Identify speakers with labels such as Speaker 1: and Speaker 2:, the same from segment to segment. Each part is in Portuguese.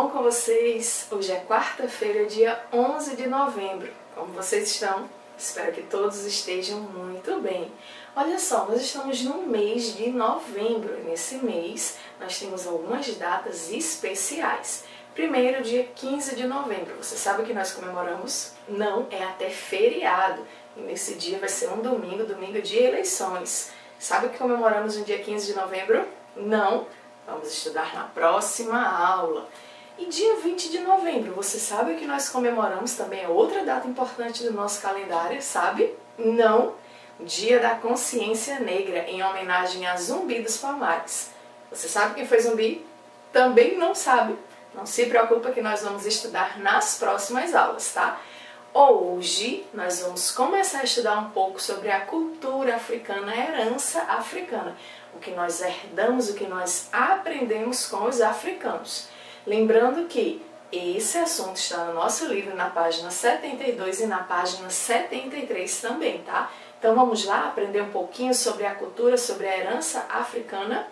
Speaker 1: bom com vocês? Hoje é quarta-feira, dia 11 de novembro. Como vocês estão? Espero que todos estejam muito bem. Olha só, nós estamos no mês de novembro. Nesse mês, nós temos algumas datas especiais. Primeiro, dia 15 de novembro. Você sabe o que nós comemoramos? Não, é até feriado. E nesse dia vai ser um domingo, domingo de eleições. Sabe o que comemoramos no dia 15 de novembro? Não. Vamos estudar na próxima aula. E dia 20 de novembro, você sabe o que nós comemoramos? Também é outra data importante do nosso calendário, sabe? Não. Dia da Consciência Negra, em homenagem a Zumbi dos Palmares. Você sabe quem foi Zumbi? Também não sabe. Não se preocupa que nós vamos estudar nas próximas aulas, tá? Hoje nós vamos começar a estudar um pouco sobre a cultura africana, a herança africana. O que nós herdamos, o que nós aprendemos com os africanos. Lembrando que esse assunto está no nosso livro, na página 72 e na página 73 também, tá? Então vamos lá aprender um pouquinho sobre a cultura, sobre a herança africana.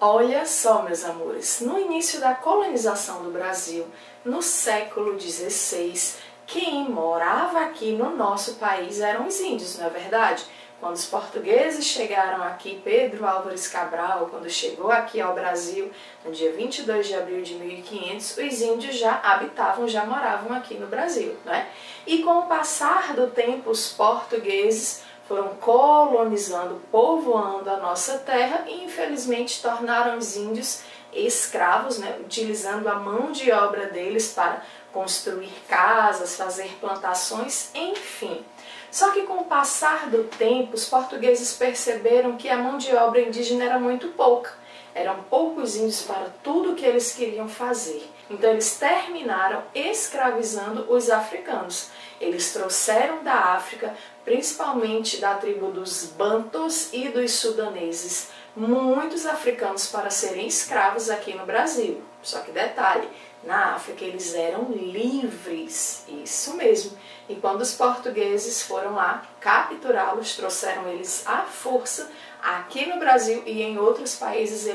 Speaker 1: Olha só, meus amores, no início da colonização do Brasil, no século XVI, quem morava aqui no nosso país eram os índios, não é verdade? Quando os portugueses chegaram aqui, Pedro Álvares Cabral, quando chegou aqui ao Brasil, no dia 22 de abril de 1500, os índios já habitavam, já moravam aqui no Brasil, né? E com o passar do tempo, os portugueses foram colonizando, povoando a nossa terra e, infelizmente, tornaram os índios escravos, né? Utilizando a mão de obra deles para construir casas, fazer plantações, enfim. Só que com o passar do tempo, os portugueses perceberam que a mão de obra indígena era muito pouca. Eram poucos índios para tudo o que eles queriam fazer. Então eles terminaram escravizando os africanos. Eles trouxeram da África, principalmente da tribo dos Bantus e dos sudaneses, muitos africanos para serem escravos aqui no Brasil. Só que detalhe, na África eles eram livres, isso mesmo. E quando os portugueses foram lá capturá-los, trouxeram eles à força, aqui no Brasil e em outros países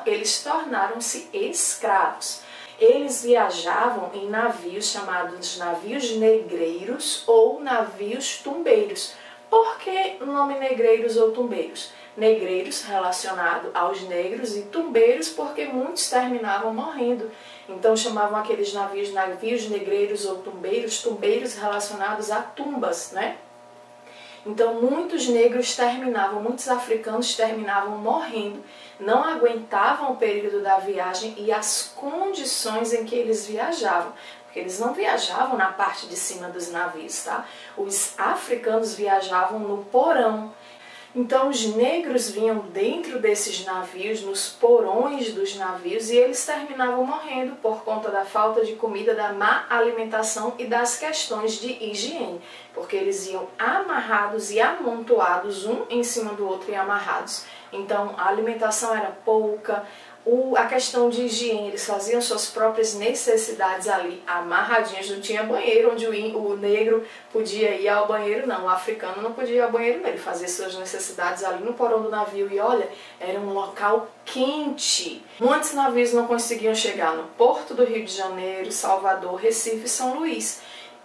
Speaker 1: eles tornaram-se escravos. Eles viajavam em navios chamados navios negreiros ou navios tumbeiros. Por que o nome negreiros ou tumbeiros? Negreiros relacionado aos negros e tumbeiros porque muitos terminavam morrendo. Então chamavam aqueles navios negreiros ou tumbeiros relacionados a tumbas, né? Então muitos negros terminavam, muitos africanos terminavam morrendo, não aguentavam o período da viagem e as condições em que eles viajavam. Porque eles não viajavam na parte de cima dos navios, tá? Os africanos viajavam no porão. Então os negros vinham dentro desses navios, nos porões dos navios, e eles terminavam morrendo por conta da falta de comida, da má alimentação e das questões de higiene. Porque eles iam amarrados e amontoados, um em cima do outro e amarrados. Então a alimentação era pouca, a questão de higiene, eles faziam suas próprias necessidades ali, amarradinhos, não tinha banheiro onde o negro podia ir ao banheiro, não, o africano não podia ir ao banheiro, não. Ele fazia suas necessidades ali no porão do navio e olha, era um local quente. Muitos navios não conseguiam chegar no Porto do Rio de Janeiro, Salvador, Recife e São Luís.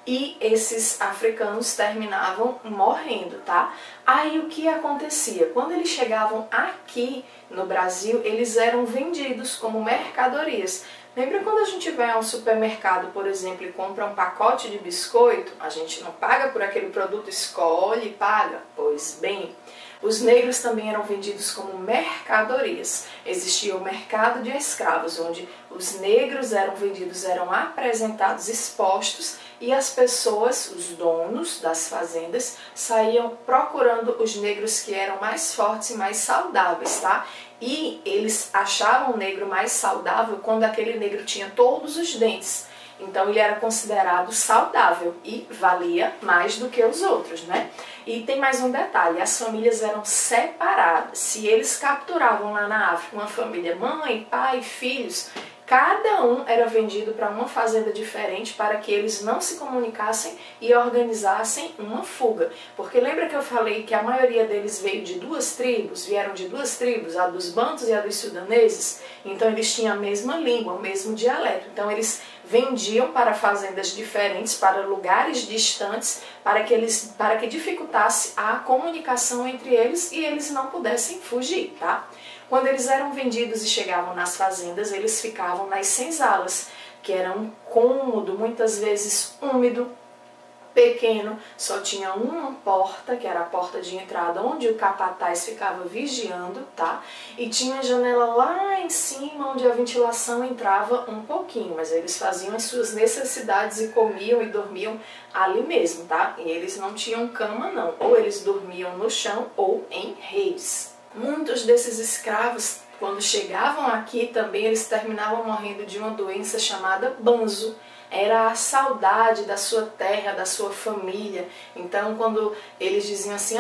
Speaker 1: E esses africanos terminavam morrendo, tá? Aí o que acontecia? Quando eles chegavam aqui no Brasil, eles eram vendidos como mercadorias. Lembra quando a gente vai a um supermercado, por exemplo, e compra um pacote de biscoito? A gente não paga por aquele produto, escolhe e paga? Pois bem, os negros também eram vendidos como mercadorias. Existia o mercado de escravos, onde os negros eram vendidos, eram apresentados, expostos, e as pessoas, os donos das fazendas, saíam procurando os negros que eram mais fortes e mais saudáveis, tá? E eles achavam o negro mais saudável quando aquele negro tinha todos os dentes. Então ele era considerado saudável e valia mais do que os outros, né? E tem mais um detalhe, as famílias eram separadas. Se eles capturavam lá na África uma família, mãe, pai, filhos, Cada um era vendido para uma fazenda diferente para que eles não se comunicassem e organizassem uma fuga. Porque lembra que eu falei que a maioria deles veio de duas tribos, vieram de duas tribos, a dos bantos e a dos sudaneses? Então eles tinham a mesma língua, o mesmo dialeto. Então eles vendiam para fazendas diferentes, para lugares distantes, para que dificultasse a comunicação entre eles e eles não pudessem fugir, tá? Quando eles eram vendidos e chegavam nas fazendas, eles ficavam nas senzalas, que era um cômodo, muitas vezes úmido, pequeno, só tinha uma porta, que era a porta de entrada, onde o capataz ficava vigiando, tá? E tinha janela lá em cima, onde a ventilação entrava um pouquinho, mas eles faziam as suas necessidades e comiam e dormiam ali mesmo, tá? E eles não tinham cama não, ou eles dormiam no chão ou em redes. Muitos desses escravos, quando chegavam aqui também, eles terminavam morrendo de uma doença chamada banzo. Era a saudade da sua terra, da sua família. Então, quando eles diziam assim,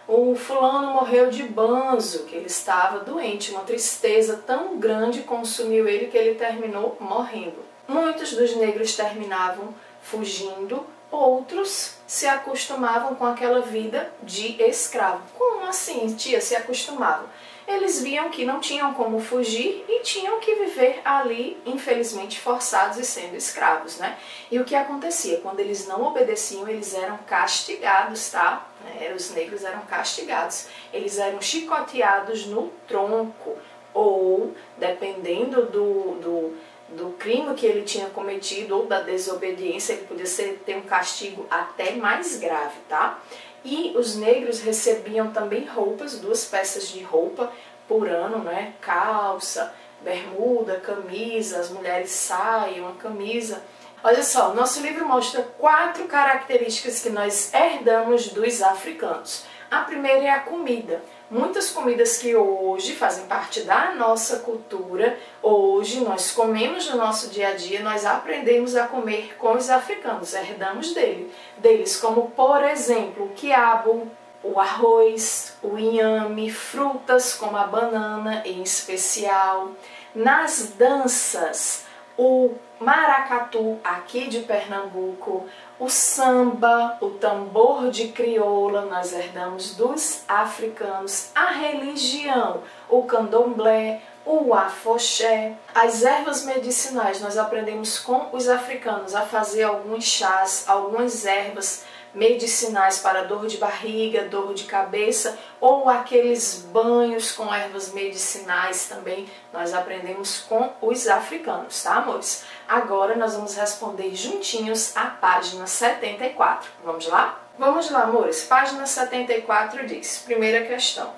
Speaker 1: o fulano morreu de banzo, que ele estava doente, uma tristeza tão grande consumiu ele que ele terminou morrendo. Muitos dos negros terminavam fugindo, outros se acostumavam com aquela vida de escravo. Como assim, tia, se acostumavam? Eles viam que não tinham como fugir e tinham que viver ali, infelizmente, forçados e sendo escravos, né? E o que acontecia? Quando eles não obedeciam, eles eram castigados, tá? Os negros eram castigados. Eles eram chicoteados no tronco ou, dependendo do crime que ele tinha cometido ou da desobediência, ele podia ter um castigo até mais grave, tá? E os negros recebiam também roupas, 2 peças de roupa por ano, né? Calça, bermuda, camisa, as mulheres saia, uma camisa. Olha só, o nosso livro mostra 4 características que nós herdamos dos africanos. A primeira é a comida. Muitas comidas que hoje fazem parte da nossa cultura, hoje nós comemos no nosso dia a dia, nós aprendemos a comer com os africanos, herdamos deles, como por exemplo o quiabo, o arroz, o inhame, frutas como a banana em especial. Nas danças, o maracatu aqui de Pernambuco, o samba, o tambor de crioula, nós herdamos dos africanos, a religião, o candomblé, o afoxé, as ervas medicinais, nós aprendemos com os africanos a fazer alguns chás, algumas ervas medicinais para dor de barriga, dor de cabeça, ou aqueles banhos com ervas medicinais também, nós aprendemos com os africanos, tá, amores? Agora nós vamos responder juntinhos a página 74. Vamos lá? Vamos lá, amores. Página 74 diz, primeira questão.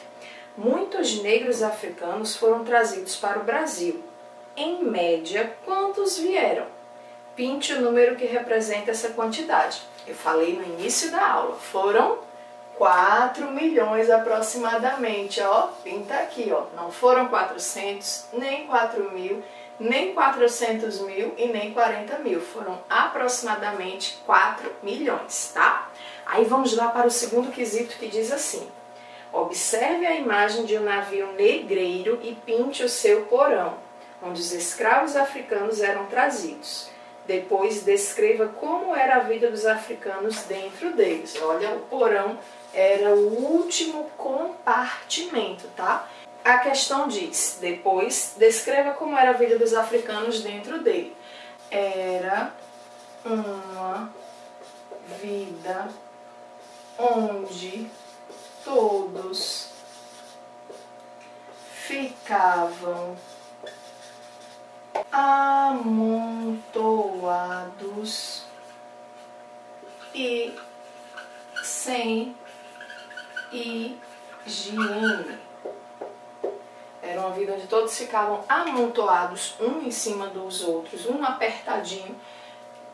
Speaker 1: Muitos negros africanos foram trazidos para o Brasil. Em média, quantos vieram? Pinte o número que representa essa quantidade. Eu falei no início da aula, foram 4 milhões aproximadamente, ó, pinta aqui, ó, não foram 400, nem 4 mil, nem 400 mil e nem 40 mil, foram aproximadamente 4 milhões, tá? Aí vamos lá para o segundo quesito que diz assim, observe a imagem de um navio negreiro e pinte o seu porão, onde os escravos africanos eram trazidos. Depois descreva como era a vida dos africanos dentro deles. Olha, o porão era o último compartimento, tá? A questão diz, depois descreva como era a vida dos africanos dentro dele. Era uma vida onde todos ficavam amontoados e sem higiene. Era uma vida onde todos ficavam amontoados, um em cima dos outros, um apertadinho,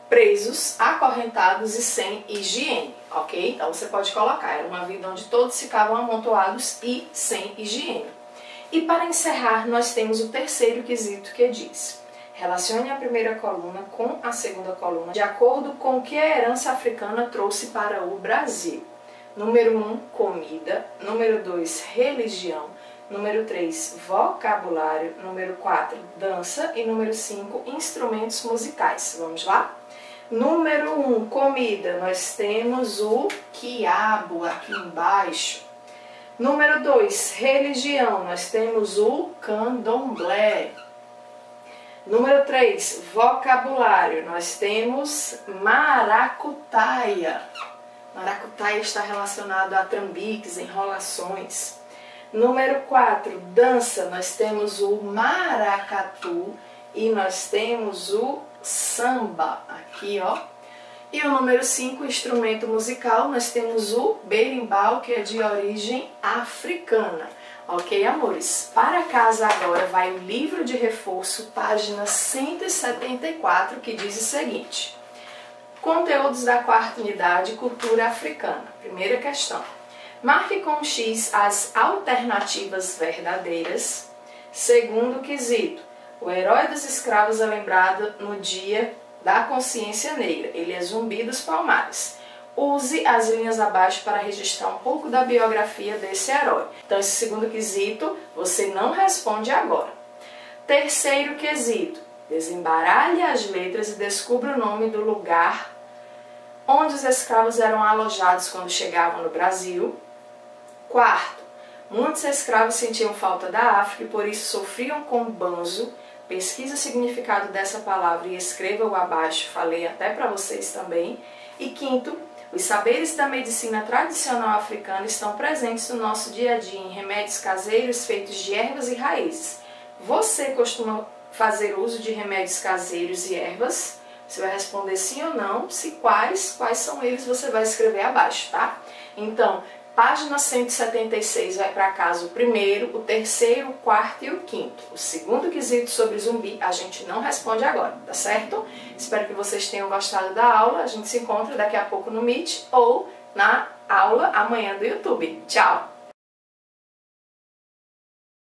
Speaker 1: presos, acorrentados e sem higiene, ok? Então você pode colocar, era uma vida onde todos ficavam amontoados e sem higiene. E para encerrar, nós temos o terceiro quesito que diz, relacione a primeira coluna com a segunda coluna de acordo com o que a herança africana trouxe para o Brasil. Número 1, comida. Número 2, religião. Número 3, vocabulário. Número 4, dança. E número 5, instrumentos musicais. Vamos lá? Número 1, comida. Nós temos o quiabo aqui embaixo. Número 2, religião. Nós temos o candomblé. Número 3, vocabulário. Nós temos maracutaia. Maracutaia está relacionado a trambiques, enrolações. Número 4, dança. Nós temos o maracatu e nós temos o samba. Aqui, ó. E o número 5, instrumento musical. Nós temos o berimbau, que é de origem africana. Ok, amores? Para casa agora vai o livro de reforço, página 174, que diz o seguinte. Conteúdos da 4ª unidade, cultura africana. Primeira questão. Marque com um X as alternativas verdadeiras. Segundo quesito. O herói dos escravos é lembrado no dia da consciência negra. Ele é Zumbi dos Palmares. Use as linhas abaixo para registrar um pouco da biografia desse herói. Então, esse segundo quesito você não responde agora. Terceiro quesito. Desembaralhe as letras e descubra o nome do lugar onde os escravos eram alojados quando chegavam no Brasil. Quarto. Muitos escravos sentiam falta da África e por isso sofriam com banzo. Pesquise o significado dessa palavra e escreva-o abaixo. Falei até para vocês também. E quinto. Os saberes da medicina tradicional africana estão presentes no nosso dia a dia em remédios caseiros feitos de ervas e raízes. Você costuma fazer uso de remédios caseiros e ervas? Você vai responder sim ou não. Se quais são eles, você vai escrever abaixo, tá? Então, página 176 vai para casa o primeiro, o terceiro, o quarto e o quinto. O segundo quesito sobre zumbi a gente não responde agora, tá certo? Espero que vocês tenham gostado da aula. A gente se encontra daqui a pouco no Meet ou na aula amanhã do YouTube. Tchau!